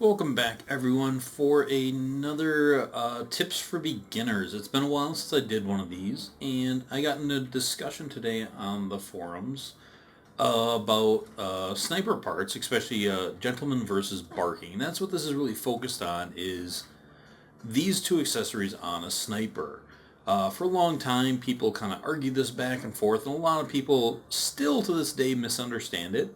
Welcome back, everyone, for another Tips for Beginners. It's been a while since I did one of these, and I got into a discussion today on the forums about sniper parts, especially gentleman versus barking. And that's what this is really focused on, is these two accessories on a sniper. For a long time, people kind of argued this back and forth, and a lot of people still to this day misunderstand it.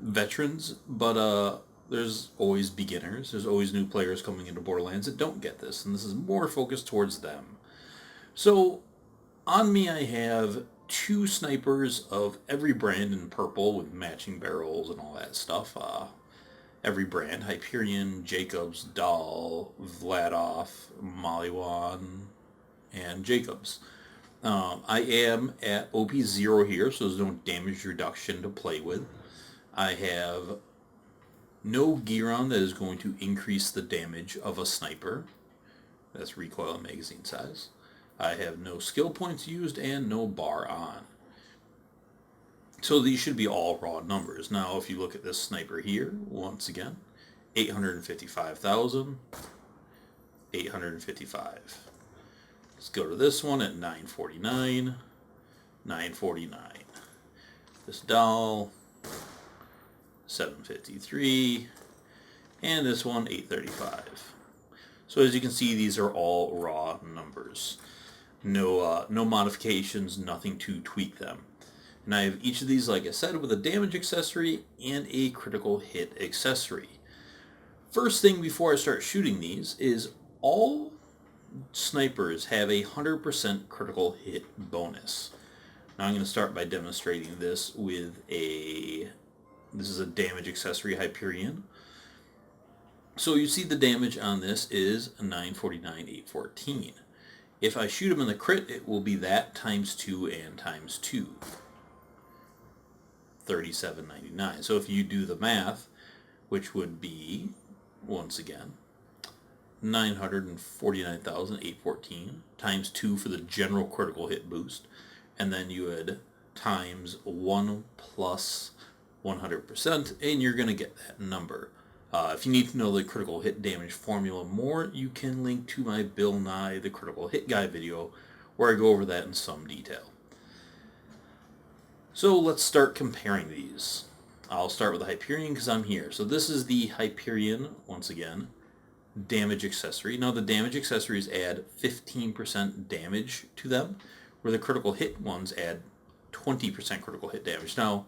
Veterans, but there's always beginners. There's always new players coming into Borderlands that don't get this, and this is more focused towards them. So, on me I have two snipers of every brand in purple with matching barrels and all that stuff. Every brand, Hyperion, Jacobs, Dahl, Vladoff, Maliwan, and Jacobs. I am at OP0 here, so there's no damage reduction to play with. I have no gear on that is going to increase the damage of a sniper. That's recoil and magazine size. I have no skill points used and no bar on. So these should be all raw numbers. Now if you look at this sniper here, once again, 855,000, 855. Let's go to this one at 949, 949. This doll, 753, and this one 835. So as you can see, these are all raw numbers. No modifications, nothing to tweak them. And I have each of these, like I said, with a damage accessory and a critical hit accessory. First thing before I start shooting these is all snipers have a 100% critical hit bonus. Now I'm going to start by demonstrating this with this is a damage accessory Hyperion. So you see the damage on this is 949, 814. If I shoot him in the crit, it will be that times 2 and times 2. 3799. So if you do the math, which would be, once again, 949,814 times 2 for the general critical hit boost, and then you would times 1 plus 100%, and you're going to get that number. If you need to know the critical hit damage formula more, you can link to my Bill Nye the Critical Hit Guy video, where I go over that in some detail. So let's start comparing these. I'll start with the Hyperion because I'm here. So this is the Hyperion, once again, damage accessory. Now the damage accessories add 15% damage to them, where the critical hit ones add 20% critical hit damage. Now,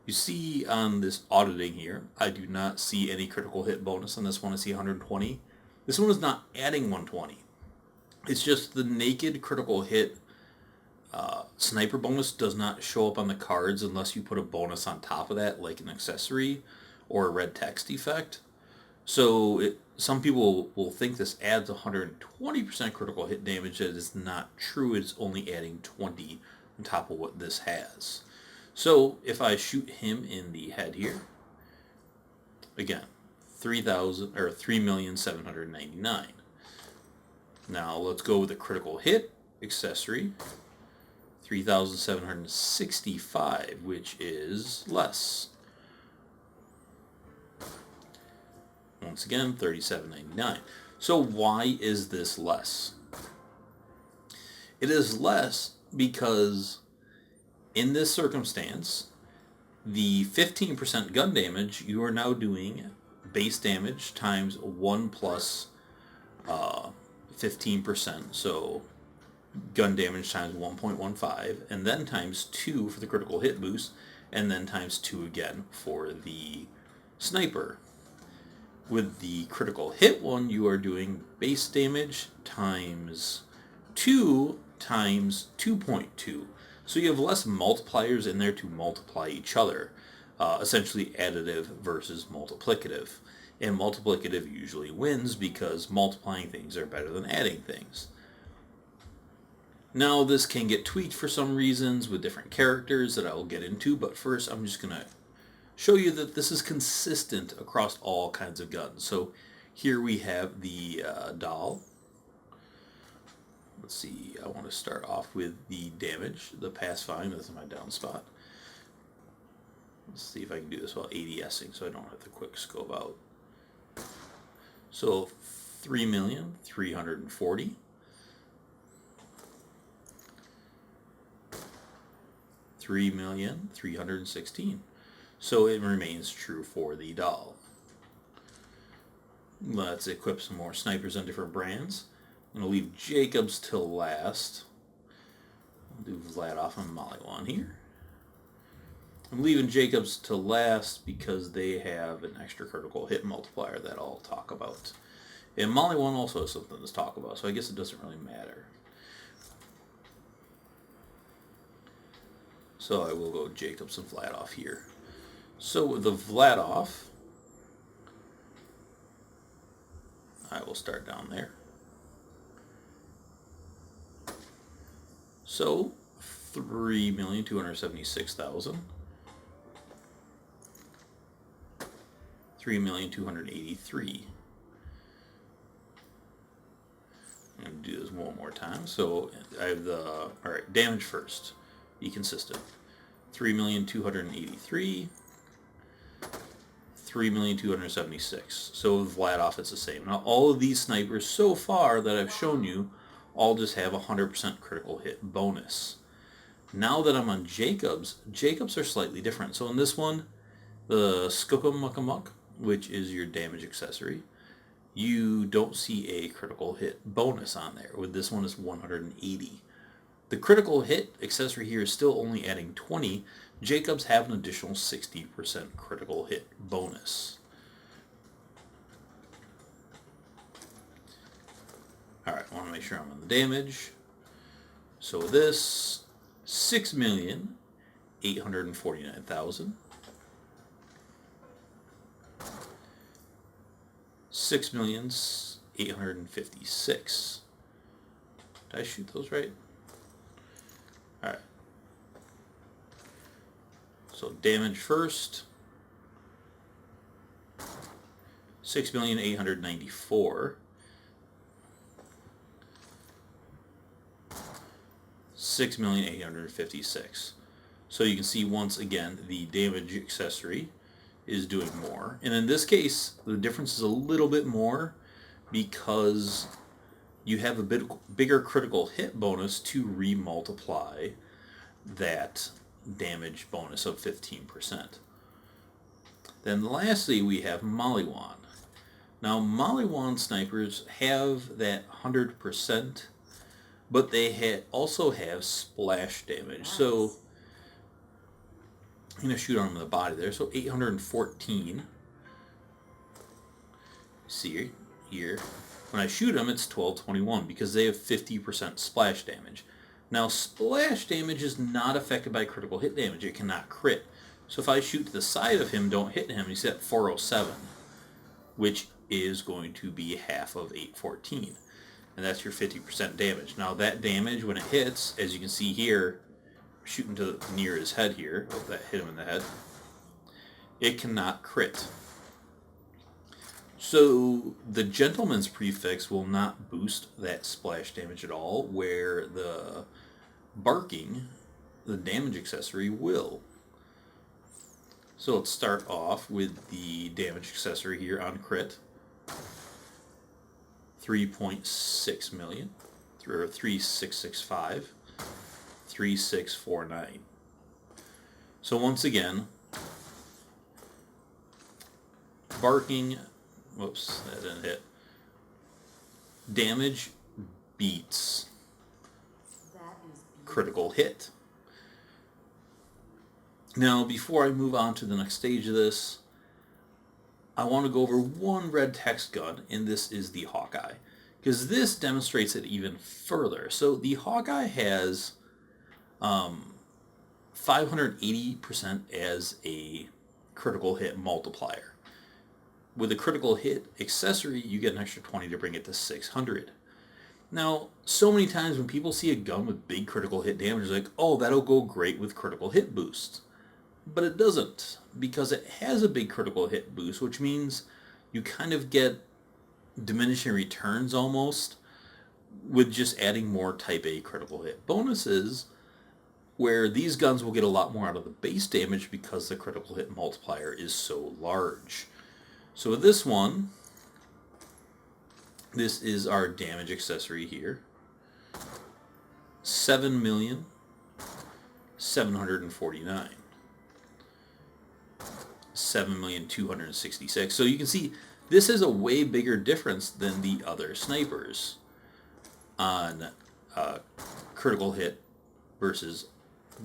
you see on this auditing here, I do not see any critical hit bonus on this one. I see 120. This one is not adding 120. It's just the naked critical hit sniper bonus does not show up on the cards unless you put a bonus on top of that, like an accessory or a red text effect. So some people will think this adds 120% critical hit damage. That is not true. It's only adding 20 on top of what this has. So if I shoot him in the head here, again, 3,000 or 3,799,000. Now let's go with a critical hit accessory, 3,765, which is less. Once again, 3,799. So why is this less? It is less because in this circumstance, the 15% gun damage, you are now doing base damage times 1 plus 15%. So gun damage times 1.15, and then times 2 for the critical hit boost, and then times 2 again for the sniper. With the critical hit one, you are doing base damage times 2 times 2.2. So you have less multipliers in there to multiply each other. Essentially additive versus multiplicative. And multiplicative usually wins because multiplying things are better than adding things. Now this can get tweaked for some reasons with different characters that I will get into, but first I'm just going to show you that this is consistent across all kinds of guns. So here we have the doll. Let's see, I want to start off with the damage, the pass volume. This is my down spot. Let's see if I can do this while ADSing so I don't have the quick scope out. So 3,340,000. 3,316,000. So it remains true for the doll. Let's equip some more snipers on different brands. I'm going to leave Jacobs till last. I'll do Vladoff and Maliwan here. I'm leaving Jacobs to last because they have an extra critical hit multiplier that I'll talk about. And Maliwan also has something to talk about, so I guess it doesn't really matter. So I will go Jacobs and Vladoff here. So with the Vladoff, I will start down there. So 3,276,000. 3,283,000. I'm going to do this one more time. So I have the, alright, damage first. Be consistent. 3,283,000. 3,276,000. So with Vladoff it's the same. Now all of these snipers so far that I've shown you all just have a 100% critical hit bonus. Now that I'm on Jacobs, Jacobs are slightly different. So in this one, the Skookamuckamuk, which is your damage accessory, you don't see a critical hit bonus on there. With this one, it's 180. The critical hit accessory here is still only adding 20. Jacobs have an additional 60% critical hit bonus. Alright, I want to make sure I'm on the damage. So this, 6,849,000. 6,856,000. Did I shoot those right? Alright. So damage first. 6,894,000. 6,856,000. So you can see once again the damage accessory is doing more. And in this case, the difference is a little bit more because you have a bit bigger critical hit bonus to re-multiply that damage bonus of 15%. Then lastly, we have Maliwan. Now, Maliwan snipers have that 100%, but they also have splash damage. So I'm going to shoot on them in the body there. So 814. See here. When I shoot them, it's 1221 because they have 50% splash damage. Now, splash damage is not affected by critical hit damage. It cannot crit. So if I shoot to the side of him, don't hit him, he's at 407, which is going to be half of 814. And that's your 50% damage. Now, that damage, when it hits, as you can see here, shooting to near his head here, oh, that hit him in the head, it cannot crit. So the Gentleman's Prefix will not boost that splash damage at all, where the Barking, the damage accessory, will. So let's start off with the damage accessory here on crit. 3.6 million, or 3,665, 3,649. So once again, Barking, whoops, that didn't hit. Damage beats critical hit. Now, before I move on to the next stage of this, I want to go over one red text gun, and this is the Hawkeye, because this demonstrates it even further. So the Hawkeye has 580% as a critical hit multiplier. With a critical hit accessory, you get an extra 20 to bring it to 600. Now, so many times when people see a gun with big critical hit damage, they're like, oh, that'll go great with critical hit boost. But it doesn't, because it has a big critical hit boost, which means you kind of get diminishing returns almost with just adding more type A critical hit bonuses, where these guns will get a lot more out of the base damage because the critical hit multiplier is so large. So with this one, This is our damage accessory here. 7,749. 7,266. So you can see this is a way bigger difference than the other snipers on critical hit versus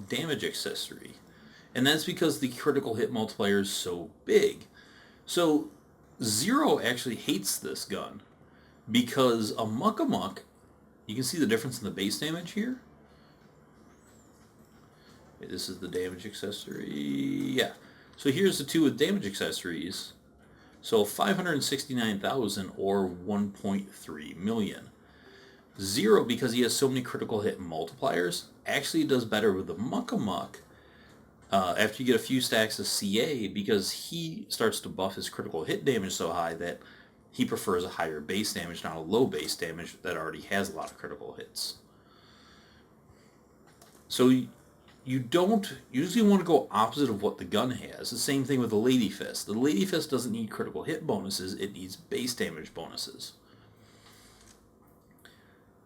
damage accessory. And that's because the critical hit multiplier is so big. So Zero actually hates this gun because a Muck Amuck, you can see the difference in the base damage here. Okay, this is the damage accessory. Yeah. So here's the two with damage accessories. So 569,000 or 1.3 million. Zero, because he has so many critical hit multipliers, actually does better with the Muck Amuck after you get a few stacks of CA, because he starts to buff his critical hit damage so high that he prefers a higher base damage, not a low base damage that already has a lot of critical hits. So you don't usually want to go opposite of what the gun has. The same thing with the Lady Fist. The Lady Fist doesn't need critical hit bonuses, it needs base damage bonuses.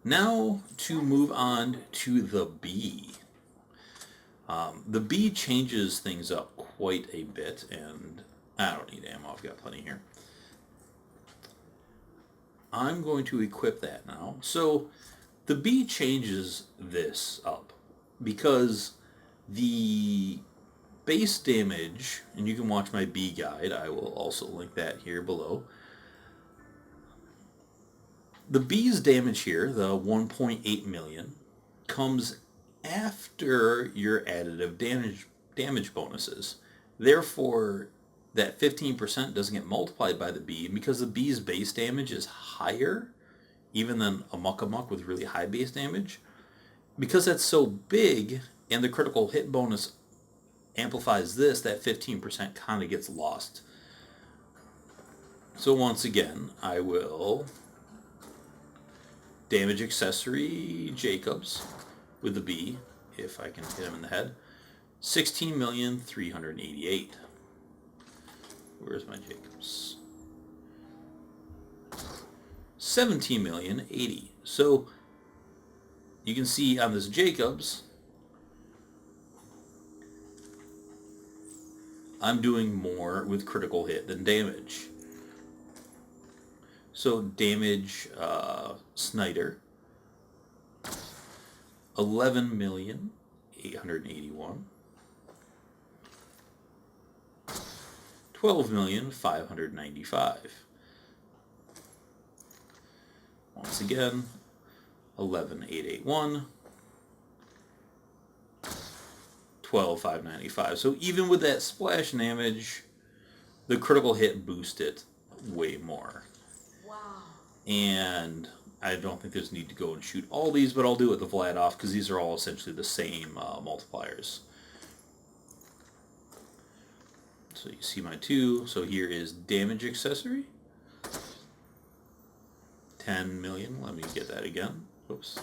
Now to move on to the B. The B changes things up quite a bit, and I don't need ammo, I've got plenty here. I'm going to equip that now. So the B changes this up because the base damage, and you can watch my B guide, I will also link that here below. The B's damage here, the 1.8 million, comes after your additive damage bonuses. Therefore, that 15% doesn't get multiplied by the B, and because the B's base damage is higher, even than a Muck Amuck with really high base damage, because that's so big, and the critical hit bonus amplifies this, that 15% kind of gets lost. So once again, I will damage accessory Jacobs with the B, if I can hit him in the head. 16,388,000. Where's my Jacobs? 17,080,000. So you can see on this Jacobs, I'm doing more with critical hit than damage. So damage Snyder, 11,881,000. 12,595,000. Once again, 11,881,000. 12,595,000. So even with that splash damage, the critical hit boosted way more. Wow. And I don't think there's need to go and shoot all these, but I'll do it the Vladoff because these are all essentially the same multipliers. So you see my two. So here is damage accessory. 10 million. Let me get that again. Oops.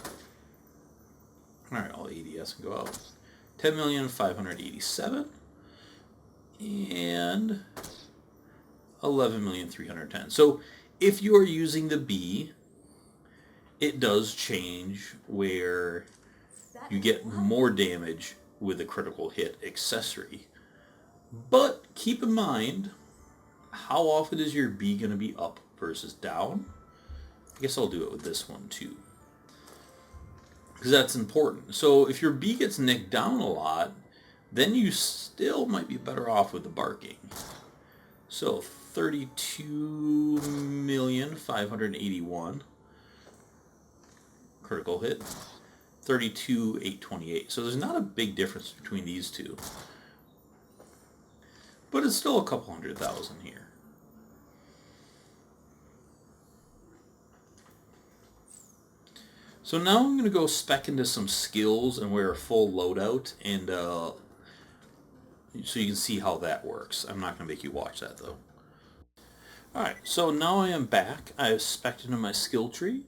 Alright, all ADS can go out. 10,587,000 and 11,310,000. So if you're using the B, it does change where you get more damage with a critical hit accessory. But keep in mind, how often is your B going to be up versus down? I guess I'll do it with this one too, because that's important. So if your B gets nicked down a lot, then you still might be better off with the barking. So 32,581,000 critical hit, 32,828,000. So there's not a big difference between these two, but it's still a couple 100,000 here. So now I'm going to go spec into some skills and wear a full loadout, and so you can see how that works. I'm not going to make you watch that though. Alright, so now I am back. I have spec'd into my skill tree.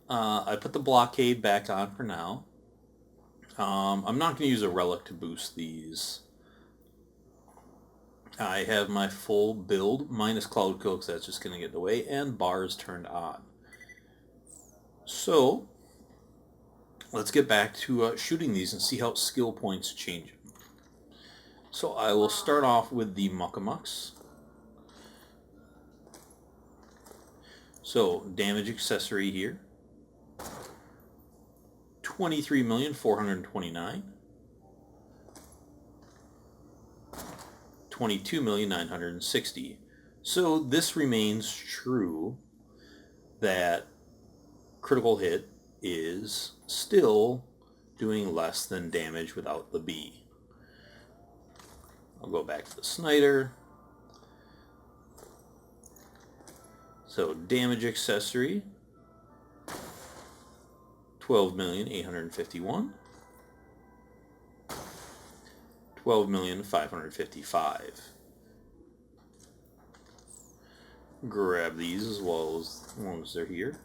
I put the blockade back on for now. I'm not going to use a relic to boost these. I have my full build, minus Cloud Coat, because that's just going to get in the way, and bars turned on. So let's get back to shooting these and see how skill points change. So I will start off with the Muckamucks. So damage accessory here, 23,429,000, 22,960,000. So this remains true that critical hit is still doing less than damage without the B. I'll go back to the Snyder. So damage accessory, 12,851,000, 12,555,000. Grab these as long as they're here.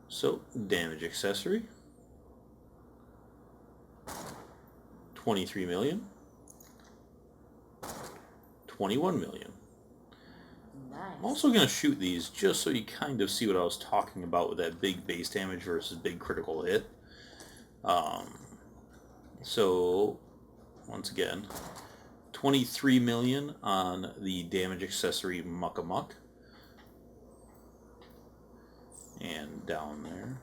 So damage accessory, 23 million, 21 million. Nice. I'm also going to shoot these just so you kind of see what I was talking about with that big base damage versus big critical hit. So, once again, 23 million on the damage accessory Muckamuck. And down there,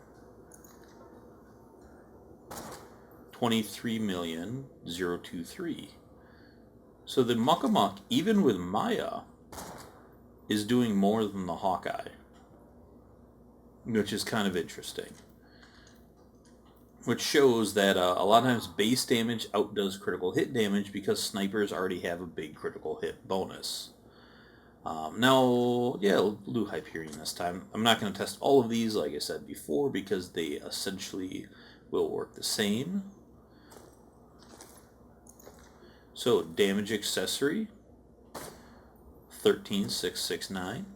23,023,000. So the Muckamuck, even with Maya, is doing more than the Hawkeye, which is kind of interesting. Which shows that a lot of times base damage outdoes critical hit damage because snipers already have a big critical hit bonus. Now, yeah, we'll do Hyperion this time. I'm not going to test all of these, like I said before, because they essentially will work the same. So, damage accessory, 13,669,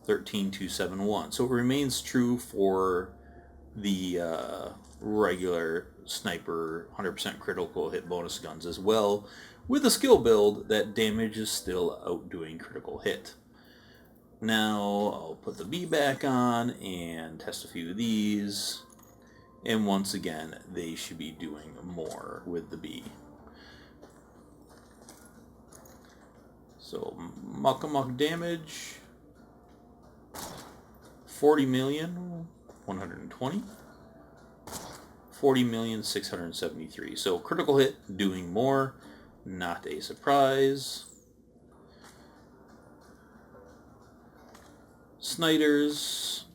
13,271. So it remains true for the regular sniper 100% critical hit bonus guns as well, with a skill build that damage is still outdoing critical hit. Now I'll put the B back on and test a few of these, and once again they should be doing more with the B. So Muckamuck damage, 40,120,000, 40,673,000. So critical hit doing more, not a surprise. Snyders,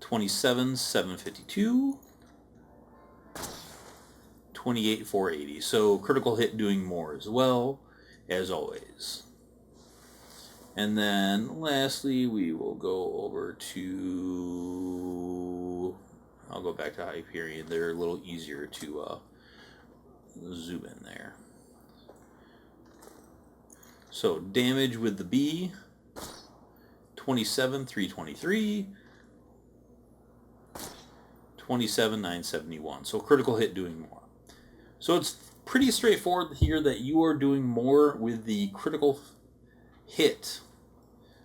$27,752, 28,480. So critical hit doing more as well, as always. And then lastly, we will go over to, I'll go back to Hyperion. They're a little easier to zoom in there. So damage with the B, 27,323, 27,971. So critical hit doing more. So it's pretty straightforward here that you are doing more with the critical hit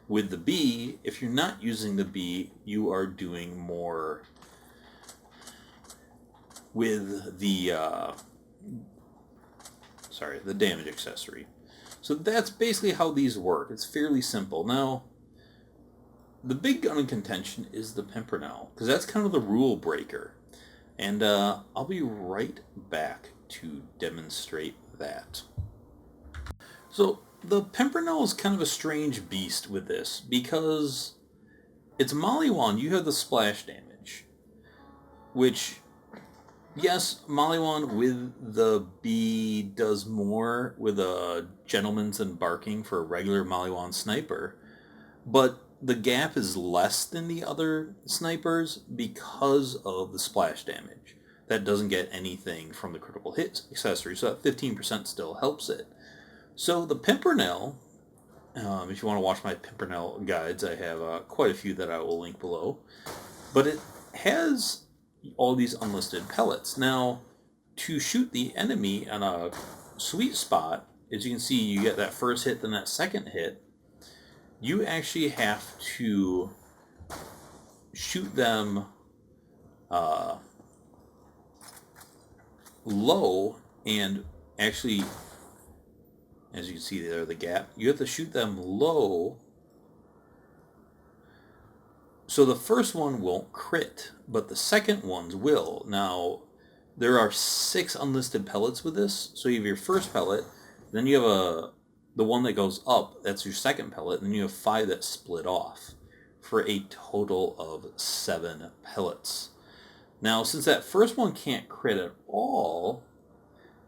with the B. If you're not using the B, you are doing more with the the damage accessory. So that's basically how these work. It's fairly simple. Now, the big gun in contention is the Pimpernel, because that's kind of the rule breaker. And I'll be right back to demonstrate that. So the Pimpernel is kind of a strange beast with this, because it's Maliwan. You have the splash damage, which, yes, Maliwan with the B does more with a Gentleman's Embarking for a regular Maliwan sniper, but the gap is less than the other snipers because of the splash damage. That doesn't get anything from the critical hit accessory, so that 15% still helps it. So the Pimpernel, if you want to watch my Pimpernel guides, I have quite a few that I will link below, but it has all these unlisted pellets. Now, to shoot the enemy on a sweet spot, as you can see, you get that first hit, then that second hit. You actually have to shoot them low, and actually, as you can see there, the gap. You have to shoot them low. So the first one won't crit, but the second ones will. Now, there are 6 unlisted pellets with this. So you have your first pellet, then you have the one that goes up, that's your second pellet, and then you have 5 that split off for a total of 7 pellets. Now, since that first one can't crit at all,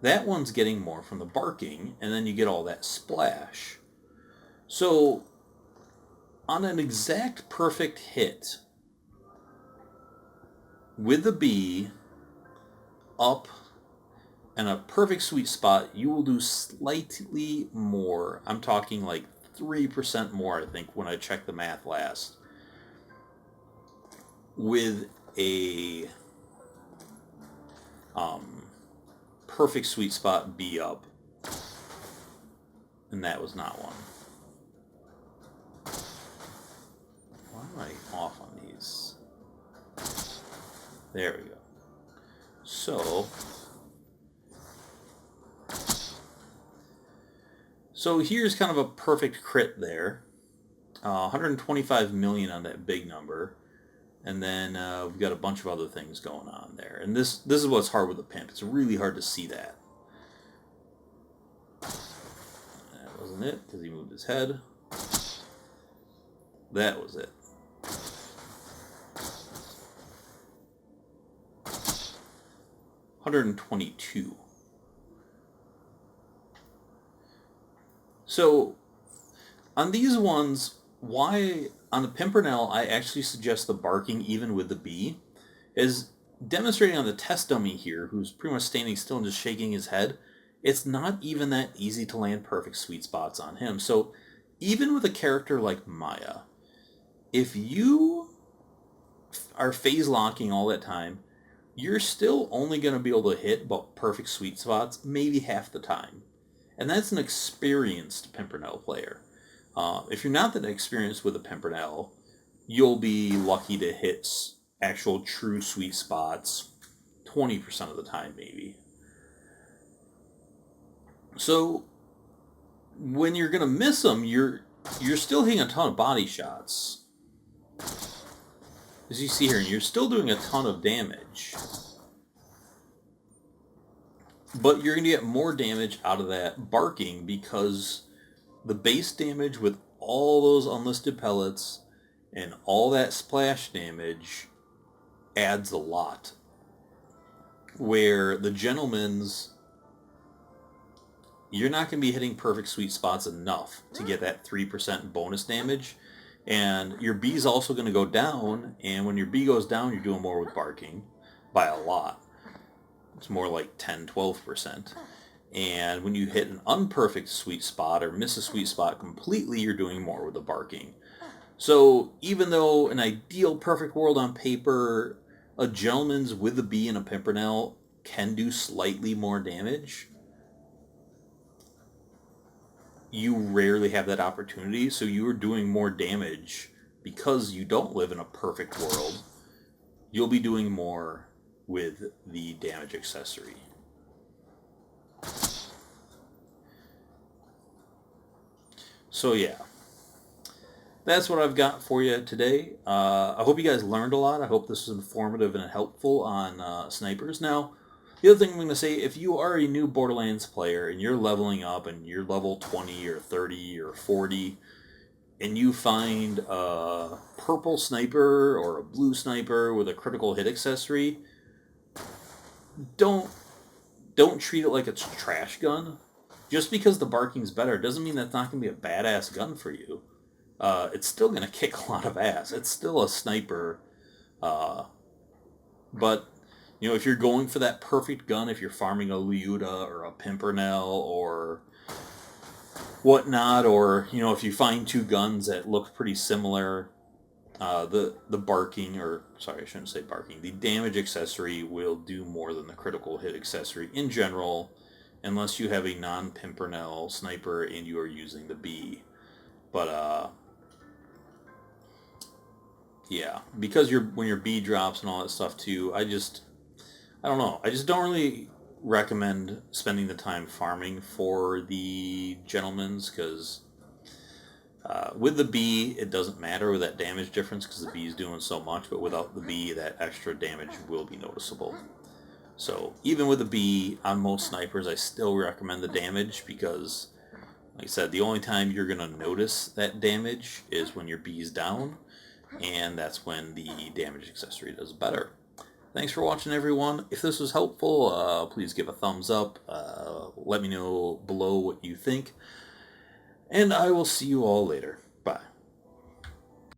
that one's getting more from the barking, and then you get all that splash. So, on an exact perfect hit, with the bee up and a perfect sweet spot, you will do slightly more. I'm talking like 3% more, I think, when I checked the math last. With a perfect sweet spot bee up. And that was not one. Why am I off on these? There we go. So here's kind of a perfect crit there. 125 million on that big number. And then we've got a bunch of other things going on there. And this is what's hard with the pimp. It's really hard to see that. That wasn't it, because he moved his head. That was it. $122. So on these ones, why on the Pimpernel I actually suggest the barking even with the bee is demonstrating on the test dummy here, who's pretty much standing still and just shaking his head. It's not even that easy to land perfect sweet spots on him. So even with a character like Maya, if you are phase locking all that time, you're still only going to be able to hit about perfect sweet spots maybe half the time. And that's an experienced Pimpernel player. If you're not that experienced with a Pimpernel, you'll be lucky to hit actual true sweet spots 20% of the time maybe. So when you're going to miss them, you're still hitting a ton of body shots. As you see here, you're still doing a ton of damage. But you're going to get more damage out of that barking because the base damage with all those unlisted pellets and all that splash damage adds a lot. Where the gentleman's, you're not going to be hitting perfect sweet spots enough to get that 3% bonus damage. And your bee's also going to go down, and when your bee goes down, you're doing more with barking by a lot. It's more like 10-12%. And when you hit an unperfect sweet spot or miss a sweet spot completely, you're doing more with the barking. So even though an ideal perfect world on paper, a gentleman's with the bee and a Pimpernel can do slightly more damage, you rarely have that opportunity, so you are doing more damage because you don't live in a perfect world. You'll be doing more with the damage accessory. So yeah, that's what I've got for you today. I hope you guys learned a lot. I hope this was informative and helpful on snipers. Now, the other thing I'm going to say, if you are a new Borderlands player and you're leveling up and you're level 20 or 30 or 40, and you find a purple sniper or a blue sniper with a critical hit accessory, don't treat it like it's a trash gun. Just because the barking's better doesn't mean that's not going to be a badass gun for you. It's still going to kick a lot of ass. It's still a sniper. But, you know, if you're going for that perfect gun, if you're farming a Liuda or a Pimpernel or whatnot, or, you know, if you find two guns that look pretty similar, The barking, or sorry, I shouldn't say barking. The damage accessory will do more than the critical hit accessory in general, unless you have a non-Pimpernel sniper and you are using the B. But yeah, because when your B drops and all that stuff too, I don't know. I just don't really recommend spending the time farming for the gentlemen's because with the B, it doesn't matter with that damage difference because the B is doing so much, but without the B, that extra damage will be noticeable. So even with the B on most snipers, I still recommend the damage because, like I said, the only time you're going to notice that damage is when your B is down, and that's when the damage accessory does better. Thanks for watching, everyone. If this was helpful, please give a thumbs up. Let me know below what you think, and I will see you all later.